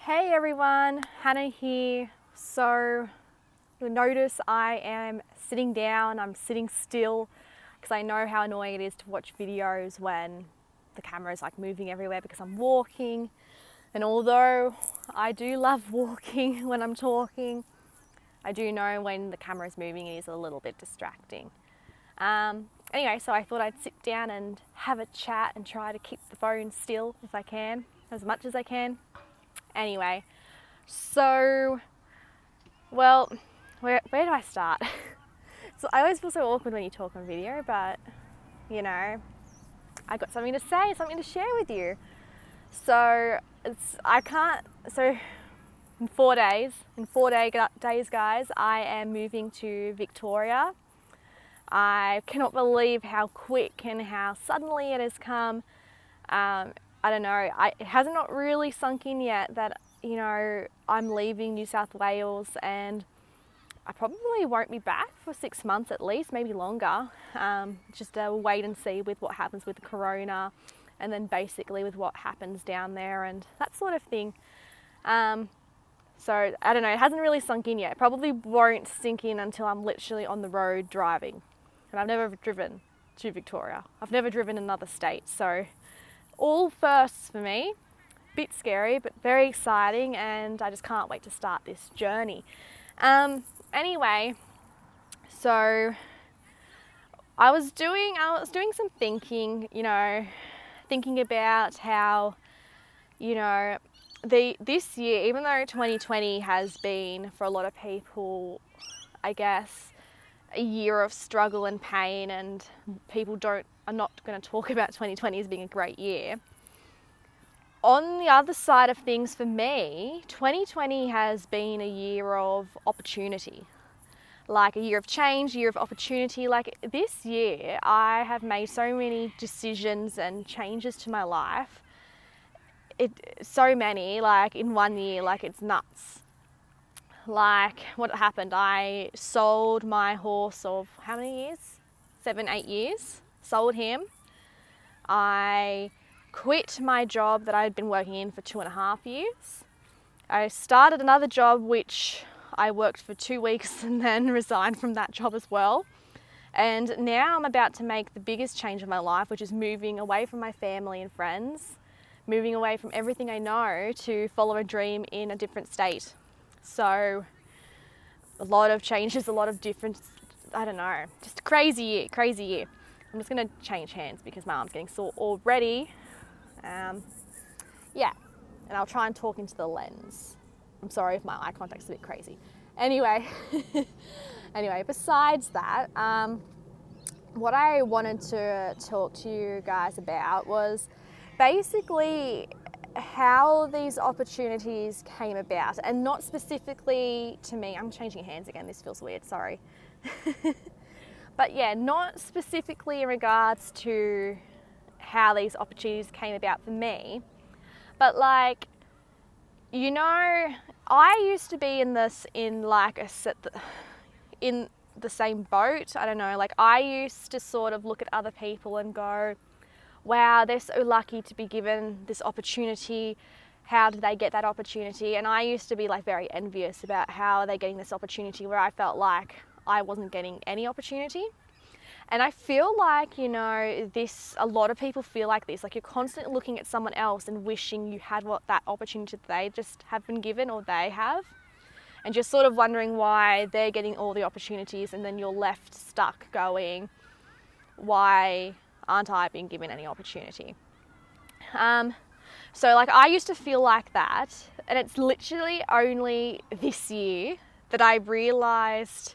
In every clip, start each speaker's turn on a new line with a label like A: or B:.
A: Hey everyone, Hannah here. So you'll notice I am sitting down, I'm sitting still because I know how annoying it is to watch videos when the camera is like moving everywhere because I'm walking. And although I do love walking when I'm talking, I do know when the camera is moving it is a little bit distracting. Anyway, so I thought I'd sit down and have a chat and try to keep the phone still if I can, as much as I can. Anyway, so, well, where do I start? So I always feel so awkward when you talk on video, but you know, I got something to say, something to share with you. So in 4 days, guys, I am moving to Victoria. I cannot believe how quick and how suddenly it has come. I don't know, it hasn't not really sunk in yet that, you know, I'm leaving New South Wales and I probably won't be back for 6 months at least, maybe longer. Just a wait and see with what happens with Corona and then basically with what happens down there and that sort of thing. So I don't know, it hasn't really sunk in yet. It probably won't sink in until I'm literally on the road driving. And I've never driven to Victoria. I've never driven another state. So all firsts for me. Bit scary, but very exciting, and I just can't wait to start this journey. Anyway, so I was doing some thinking, thinking about how, this year, even though 2020 has been for a lot of people, I guess, a year of struggle and pain, and people are not going to talk about 2020 as being a great year. On the other side of things for me, 2020 has been a year of opportunity, like a year of change, a year of opportunity. Like this year, I have made so many decisions and changes to my life. So many, like in 1 year, like it's nuts. Like what happened, I sold my horse of how many years? 7, 8 years, sold him. I quit my job that I had been working in for 2.5 years. I started another job which I worked for 2 weeks and then resigned from that job as well. And now I'm about to make the biggest change of my life, which is moving away from my family and friends, moving away from everything I know to follow a dream in a different state. So a lot of changes, a lot of different, I don't know, just a crazy year. I'm just going to change hands because my arm's getting sore already. And I'll try and talk into the lens. I'm sorry if my eye contact's a bit crazy. Anyway, besides that, what I wanted to talk to you guys about was basically how these opportunities came about, and not specifically to me. I'm changing hands again, this feels weird, sorry. But yeah, not specifically in regards to how these opportunities came about for me, but like, I used to be in the same boat. I don't know, like I used to sort of look at other people and go, wow, they're so lucky to be given this opportunity. How did they get that opportunity? And I used to be like very envious about how they're getting this opportunity where I felt like I wasn't getting any opportunity. And I feel like, a lot of people feel like this, like you're constantly looking at someone else and wishing you had that opportunity that they just have been given or they have. And just sort of wondering why they're getting all the opportunities and then you're left stuck going, why aren't I being given any opportunity? So like I used to feel like that, and it's literally only this year that I realised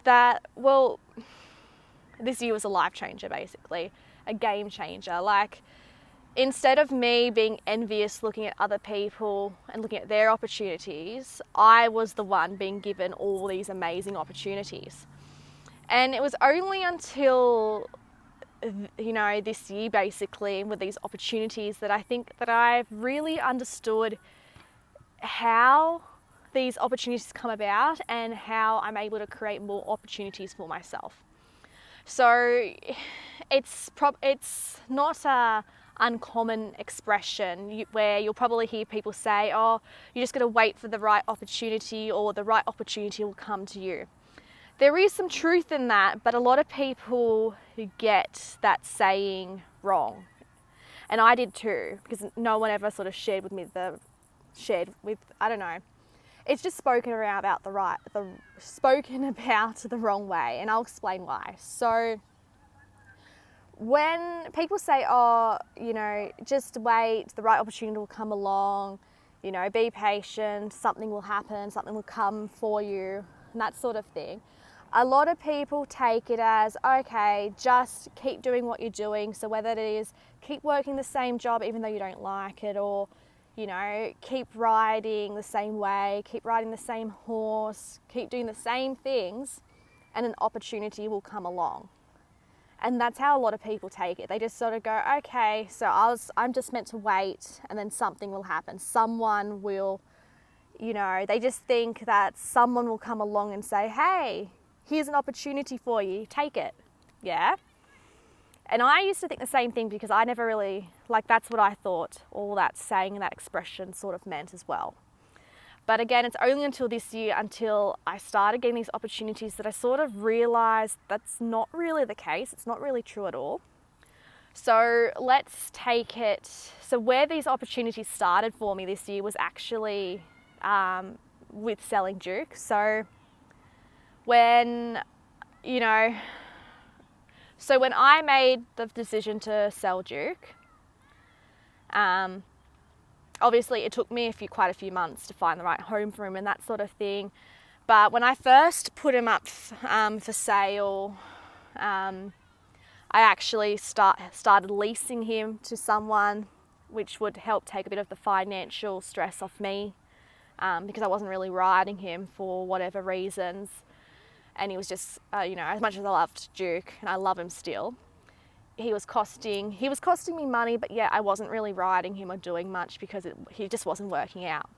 A: that, well, this year was a life changer, basically, a game changer. Like, instead of me being envious looking at other people and looking at their opportunities, I was the one being given all these amazing opportunities. And it was only until, this year, basically, with these opportunities, that I think that I've really understood how these opportunities come about and how I'm able to create more opportunities for myself. So it's not uncommon expression where you'll probably hear people say, oh, you're just going to wait for the right opportunity, or the right opportunity will come to you. There is some truth in that, but a lot of people get that saying wrong. And I did too, because no one ever sort of shared with I don't know. It's just spoken about the wrong way, and I'll explain why. So when people say, oh, you know, just wait, the right opportunity will come along, you know, be patient, something will happen, something will come for you, and that sort of thing. A lot of people take it as, okay, just keep doing what you're doing. So whether it is keep working the same job even though you don't like it, or, you know, keep riding the same way, keep riding the same horse, keep doing the same things, and an opportunity will come along. And that's how a lot of people take it. They just sort of go, okay, so I'm just meant to wait, and then something will happen. Someone will, you know, they just think that someone will come along and say, hey, here's an opportunity for you, take it. Yeah. And I used to think the same thing, because I never really, like, that's what I thought all that saying and that expression sort of meant as well. But again, it's only until this year, until I started getting these opportunities, that I sort of realized that's not really the case. It's not really true at all. So let's take it. So where these opportunities started for me this year was actually with selling Duke. So when I made the decision to sell Duke, obviously it took me quite a few months to find the right home for him and that sort of thing. But when I first put him up for sale, I actually started leasing him to someone, which would help take a bit of the financial stress off me, because I wasn't really riding him for whatever reasons. And he was just, as much as I loved Duke, and I love him still, he was costing me money, but yeah, I wasn't really riding him or doing much because he just wasn't working out.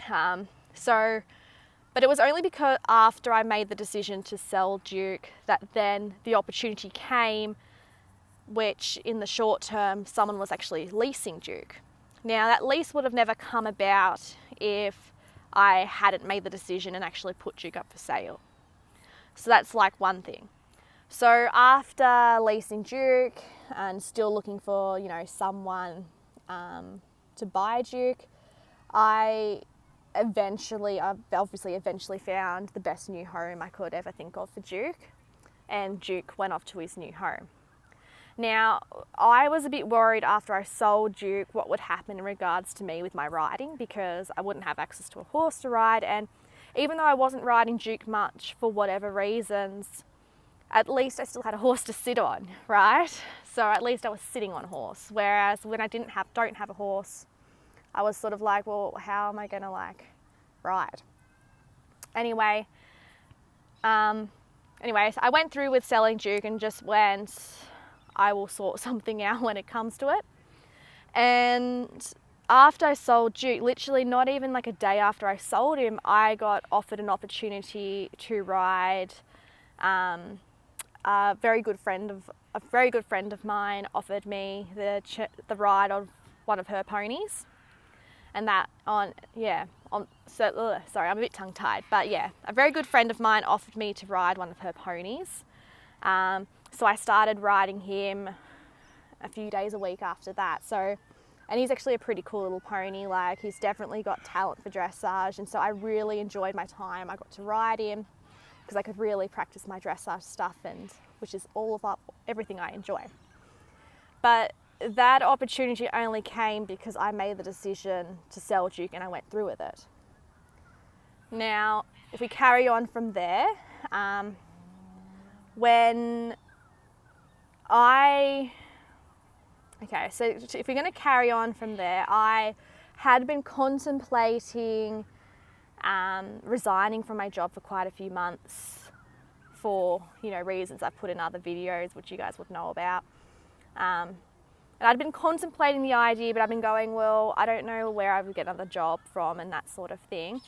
A: But it was only because after I made the decision to sell Duke that then the opportunity came, which in the short term, someone was actually leasing Duke. Now that lease would have never come about if I hadn't made the decision and actually put Duke up for sale. So that's like one thing. So after leasing Duke and still looking for, someone to buy Duke, I eventually found the best new home I could ever think of for Duke, and Duke went off to his new home. Now, I was a bit worried after I sold Duke what would happen in regards to me with my riding, because I wouldn't have access to a horse to ride, and even though I wasn't riding Duke much for whatever reasons, at least I still had a horse to sit on, right? So at least I was sitting on a horse. Whereas when I don't have a horse, I was sort of like, well, how am I going to ride? Anyway, so I went through with selling Duke and just went, I will sort something out when it comes to it. And after I sold Duke, literally not even like a day after I sold him, I got offered an opportunity to ride. A very good friend of mine offered me the ride of one of her ponies, and sorry, I'm a bit tongue-tied, but yeah, a very good friend of mine offered me to ride one of her ponies. So I started riding him a few days a week after that. And he's actually a pretty cool little pony. Like, he's definitely got talent for dressage, and so I really enjoyed my time. I got to ride him because I could really practice my dressage stuff, and which is everything I enjoy. But that opportunity only came because I made the decision to sell Duke and I went through with it. Now, if we carry on from there, so if we're going to carry on from there, I had been contemplating resigning from my job for quite a few months for, reasons I've put in other videos, which you guys would know about. And I'd been contemplating the idea, but I've been going, well, I don't know where I would get another job from and that sort of thing.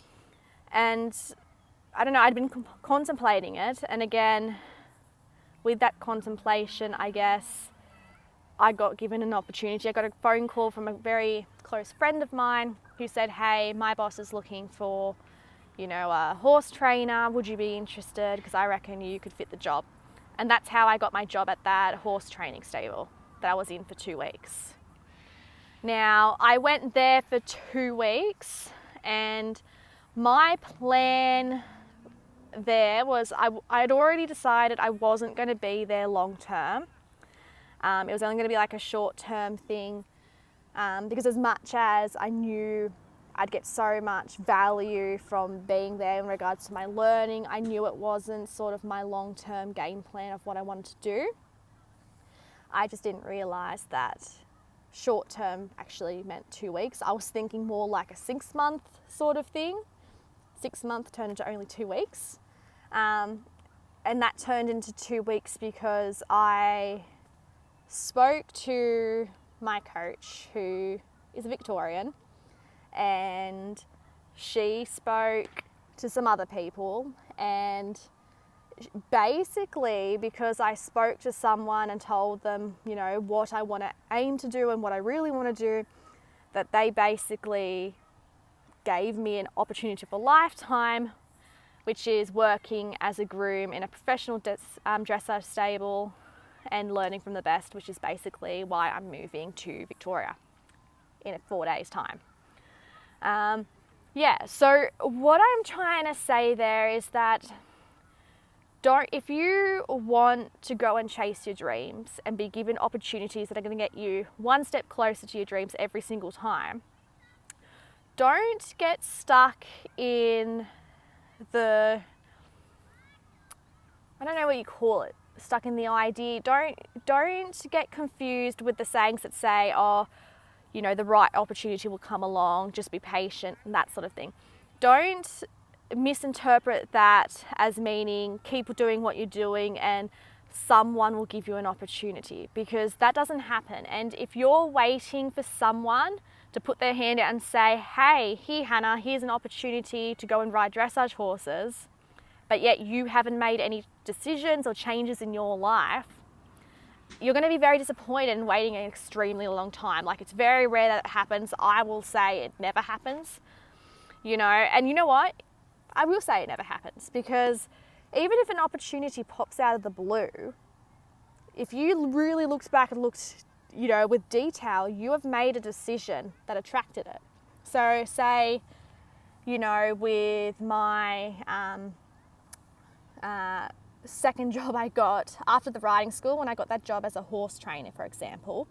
A: And I don't know, I'd been contemplating it. And again, with that contemplation, I guess, I got given an opportunity. I got a phone call from a very close friend of mine who said, hey, my boss is looking for, a horse trainer. Would you be interested? Because I reckon you could fit the job. And that's how I got my job at that horse training stable that I was in for 2 weeks. Now, I went there for 2 weeks, and my plan there was I had already decided I wasn't going to be there long term. It was only going to be like a short term thing, because as much as I knew I'd get so much value from being there in regards to my learning, I knew it wasn't sort of my long term game plan of what I wanted to do. I just didn't realise that short term actually meant 2 weeks. I was thinking more like a 6 month sort of thing. 6 months turned into only 2 weeks. And that turned into 2 weeks because I spoke to my coach, who is a Victorian, and she spoke to some other people, and basically because I spoke to someone and told them, what I want to aim to do and what I really want to do, that they basically gave me an opportunity of a lifetime, which is working as a groom in a professional dressage stable and learning from the best, which is basically why I'm moving to Victoria in 4 days' time. So what I'm trying to say there is that if you want to go and chase your dreams and be given opportunities that are going to get you one step closer to your dreams every single time, don't get stuck in I don't know what you call it, stuck in the idea. Don't get confused with the sayings that say, the right opportunity will come along, just be patient, and that sort of thing. Don't misinterpret that as meaning keep doing what you're doing and someone will give you an opportunity, because that doesn't happen. And if you're waiting for someone to put their hand out and say, hey, here Hannah, here's an opportunity to go and ride dressage horses, but yet you haven't made any decisions or changes in your life, you're going to be very disappointed and waiting an extremely long time. Like, it's very rare that it happens. I will say it never happens, and you know what? I will say it never happens, because even if an opportunity pops out of the blue, if you really looked back and looked, with detail, you have made a decision that attracted it. So say, with my second job I got after the riding school, when I got that job as a horse trainer, for example,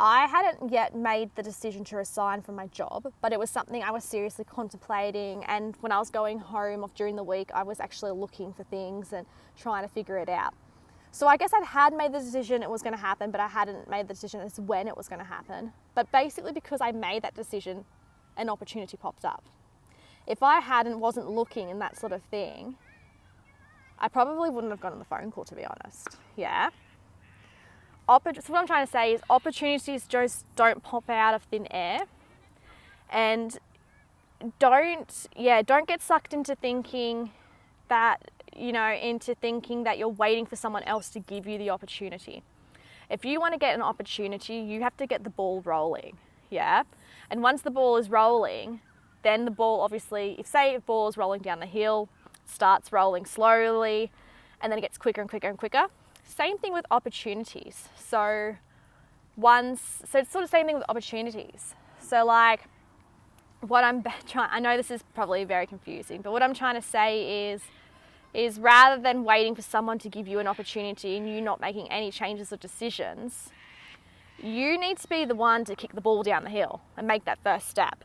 A: I hadn't yet made the decision to resign from my job, but it was something I was seriously contemplating. And when I was going home during the week, I was actually looking for things and trying to figure it out. So I guess I had made the decision it was going to happen, but I hadn't made the decision as when it was going to happen. But basically because I made that decision, an opportunity popped up. If I wasn't looking and that sort of thing, I probably wouldn't have gotten the phone call, to be honest. Yeah. So what I'm trying to say is opportunities just don't pop out of thin air, and don't get sucked into thinking that, you're waiting for someone else to give you the opportunity. If you want to get an opportunity, you have to get the ball rolling. Yeah. And once the ball is rolling, then the ball obviously, if the ball is rolling down the hill, starts rolling slowly, and then it gets quicker and quicker and quicker. Same thing with opportunities. So it's sort of same thing with opportunities. So like I know this is probably very confusing, but what I'm trying to say is rather than waiting for someone to give you an opportunity and you not making any changes or decisions, you need to be the one to kick the ball down the hill and make that first step.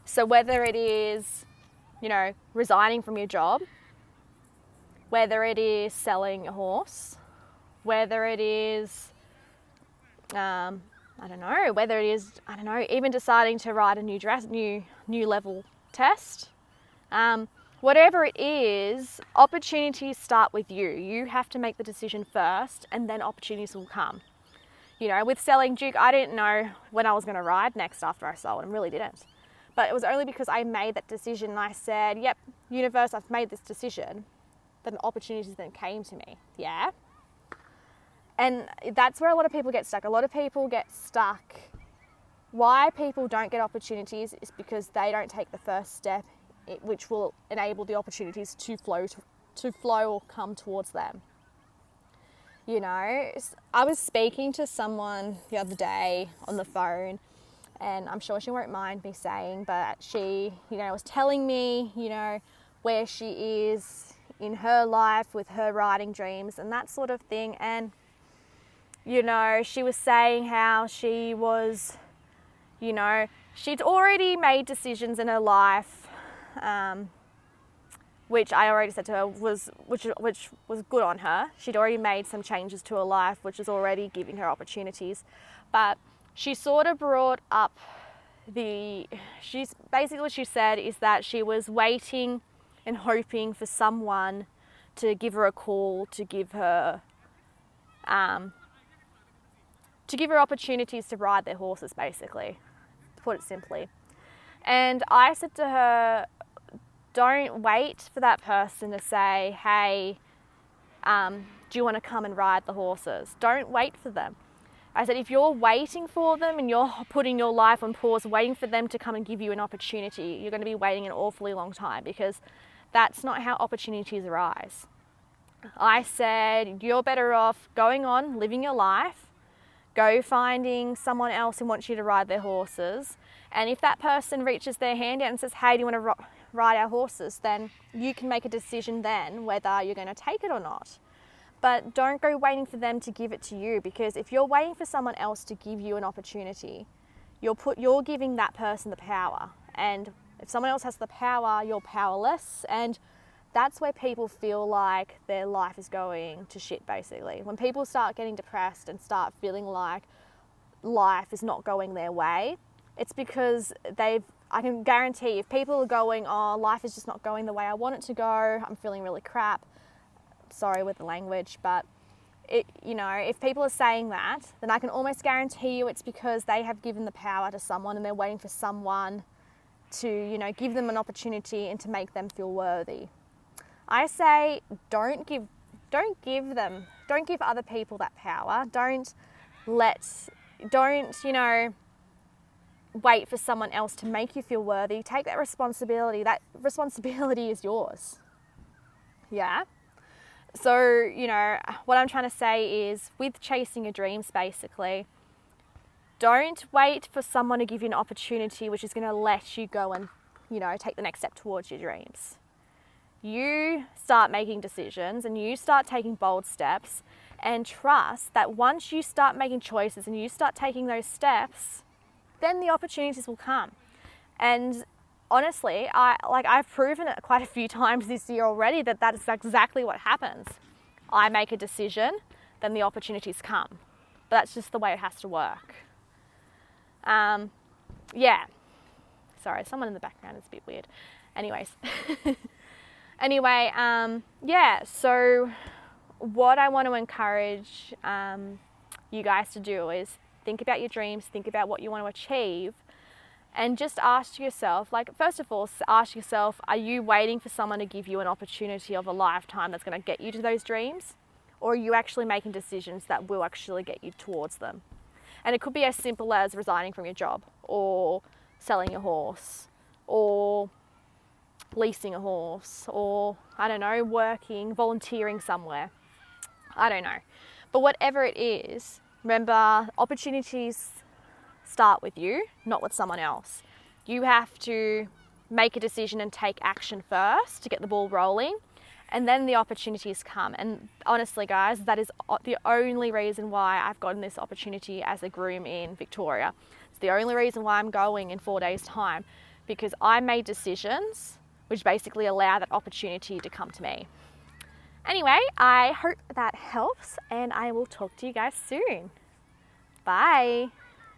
A: So whether it is, resigning from your job, whether it is selling a horse, whether it is, even deciding to ride a new level test, whatever it is, opportunities start with you. You have to make the decision first, and then opportunities will come. With selling Duke, I didn't know when I was going to ride next after I sold him, really didn't. But it was only because I made that decision and I said, yep, universe, I've made this decision, then opportunities then came to me. Yeah. And that's where a lot of people get stuck. A lot of people get stuck. Why people don't get opportunities is because they don't take the first step, which will enable the opportunities to flow or come towards them. You know, I was speaking to someone the other day on the phone, and I'm sure she won't mind me saying, but she, was telling me, where she is in her life with her writing dreams and that sort of thing. And, she was saying how she was, she'd already made decisions in her life, which I already said to her which was good on her. She'd already made some changes to her life, which was already giving her opportunities. But she sort of brought up basically what she said is that she was waiting and hoping for someone to give her a call, to give her opportunities to ride their horses, basically, to put it simply. And I said to her, don't wait for that person to say, hey, do you want to come and ride the horses? Don't wait for them. I said, if you're waiting for them and you're putting your life on pause, waiting for them to come and give you an opportunity, you're going to be waiting an awfully long time, because that's not how opportunities arise. I said, you're better off going on, living your life, go finding someone else who wants you to ride their horses. And if that person reaches their hand out and says, hey, do you want to ride our horses, then you can make a decision then whether you're going to take it or not. But don't go waiting for them to give it to you, because if you're waiting for someone else to give you an opportunity, you're giving that person the power. And if someone else has the power, you're powerless. And that's where people feel like their life is going to shit, basically. When people start getting depressed and start feeling like life is not going their way, it's because I can guarantee if people are going, oh, life is just not going the way I want it to go, I'm feeling really crap, sorry with the language, but if people are saying that, then I can almost guarantee you it's because they have given the power to someone and they're waiting for someone to, give them an opportunity and to make them feel worthy. I say don't give other people that power. Don't wait for someone else to make you feel worthy. Take that responsibility. That responsibility is yours. Yeah? So, what I'm trying to say is, with chasing your dreams, basically, don't wait for someone to give you an opportunity which is going to let you go and, take the next step towards your dreams. You start making decisions and you start taking bold steps, and trust that once you start making choices and you start taking those steps, then the opportunities will come. And honestly, I've proven it quite a few times this year already that is exactly what happens. I make a decision, then the opportunities come. But that's just the way it has to work. Yeah. Sorry, someone in the background is a bit weird. Anyways. Anyway, so what I want to encourage you guys to do is think about your dreams, think about what you want to achieve, and just ask yourself, first of all, ask yourself, are you waiting for someone to give you an opportunity of a lifetime that's going to get you to those dreams? Or are you actually making decisions that will actually get you towards them? And it could be as simple as resigning from your job, or selling your horse, or leasing a horse, or, volunteering somewhere. I don't know. But whatever it is, remember, opportunities start with you, not with someone else. You have to make a decision and take action first to get the ball rolling, and then the opportunities come. And honestly, guys, that is the only reason why I've gotten this opportunity as a groom in Victoria. It's the only reason why I'm going in 4 days' time, because I made decisions which basically allow that opportunity to come to me. Anyway, I hope that helps, and I will talk to you guys soon. Bye.